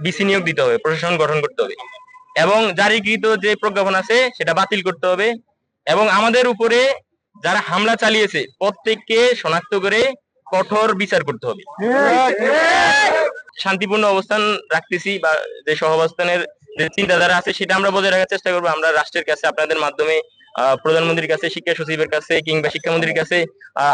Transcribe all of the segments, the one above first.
DC নিয়োগ দিতে হবে, প্রশাসন গঠন করতে হবে এবং জারিকৃত যে প্রজ্ঞাপন আছে সেটা বাতিল করতে হবে এবং আমাদের উপরে যারা হামলা চালিয়েছে প্রত্যেককে শনাক্ত করে কঠোর বিচার করতে হবে। শান্তিপূর্ণ অবস্থান রাখতেছি বা যে সহাবস্থানের যে চিন্তাধারা আছে সেটা আমরা বজায় রাখার চেষ্টা করবো। আমরা রাষ্ট্রের কাছে আপনাদের মাধ্যমে প্রধানমন্ত্রীর কাছে, শিক্ষা সচিবের কাছে কিংবা শিক্ষামন্ত্রীর কাছে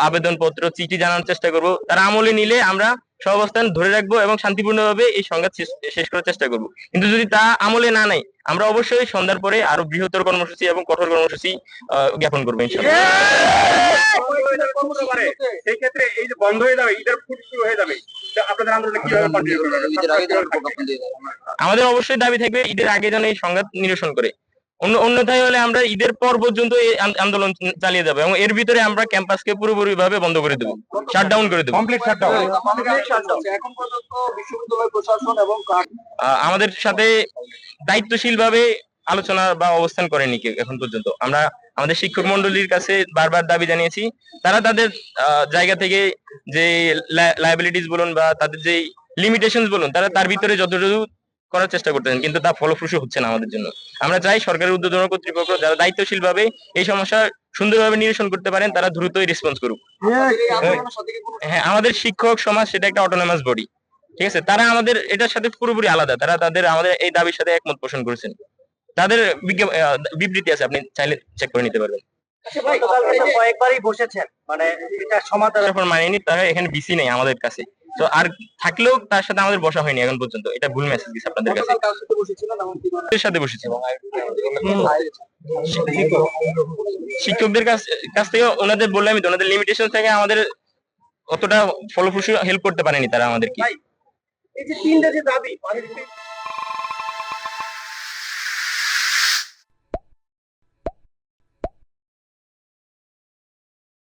আবেদন পত্র, চিঠি জানানোর চেষ্টা করব। তারা আমলে নিলে আমরা সহাবস্থান ধরে রাখবো এবং শান্তিপূর্ণভাবে এই সংঘাত শেষ করার চেষ্টা করব। কিন্তু যদি তা আমলে না নেয় আমরা অবশ্যই সন্ধ্যার পরে আরো বৃহত্তর কর্মসূচি এবং কঠোর কর্মসূচি জ্ঞাপন করবো ইনশাআল্লাহ। সেই ক্ষেত্রে এই যে বন্ধ হয়ে যাবে, ঈদের ছুটি শুরু হয়ে যাবে, আপনাদের আন্দোলনে কিভাবে কন্টিনিউ করবেন? আমাদের অবশ্যই দাবি থাকবে ঈদের আগে যেন এই সংঘাত নিরসন করে। অন্যথায় হলে আমরা ঈদের পর পর্যন্ত এই আন্দোলন চালিয়ে যাবো এবং এর ভিতরে আমরা ক্যাম্পাসকে পুরোপুরি ভাবে বন্ধ করে দেবো, শাটডাউন করে দেবো, কমপ্লিট শাটডাউন। এখন পর্যন্ত বিশ্ববিদ্যালয় প্রশাসন এবং আমাদের সাথে দায়িত্বশীল ভাবে আলোচনা বা অবস্থান করেনি কেউ এখন পর্যন্ত। আমরা আমাদের শিক্ষক মন্ডলীর কাছে বারবার দাবি জানিয়েছি, তারা তাদের জায়গা থেকে যে লায়াবিলিটিস বলুন বা তাদের যে লিমিটেশনস বলুন, তারা তার ভিতরে যতটুকু করার চেষ্টা করতেছেন, কিন্তু তা ফলপ্রসূ হচ্ছে না আমাদের জন্য। আমরা চাই সরকারের ঊর্ধ্বতন কর্তৃপক্ষ যারা দায়িত্বশীল ভাবে এই সমস্যা সুন্দরভাবে নিরসন করতে পারেন তারা দ্রুতই রেসপন্স করুক। হ্যাঁ, আমাদের শিক্ষক সমাজ সেটা একটা অটোনমাস বডি, ঠিক আছে, তারা আমাদের এটার সাথে পুরোপুরি আলাদা, তারা আমাদের এই দাবির সাথে একমত পোষণ করেছেন। তাদের বিবৃতি আছে, আপনি চাইলে চেক করে নিতে পারবেন। কয়েকবারই বসেছেন, মানে এটা সমাধান মানেনি, তারা এখানে বিসি নেই আমাদের কাছে, তো আর থাকলেও তার সাথে আমাদের বসা হয়নি এখন পর্যন্ত। এটা ভুল মেসেজ দিচ্ছে আপনাদের কাছে। সাথে বসেছিল শিক্ষকদের কাছ থেকে, ওনাদের বললামই তো, ওনাদের লিমিটেশন থেকে আমাদের অতটা ফলপ্রসূ হেল্প করতে পারেনি তারা আমাদেরকে। এই যে তিনটা যে দাবি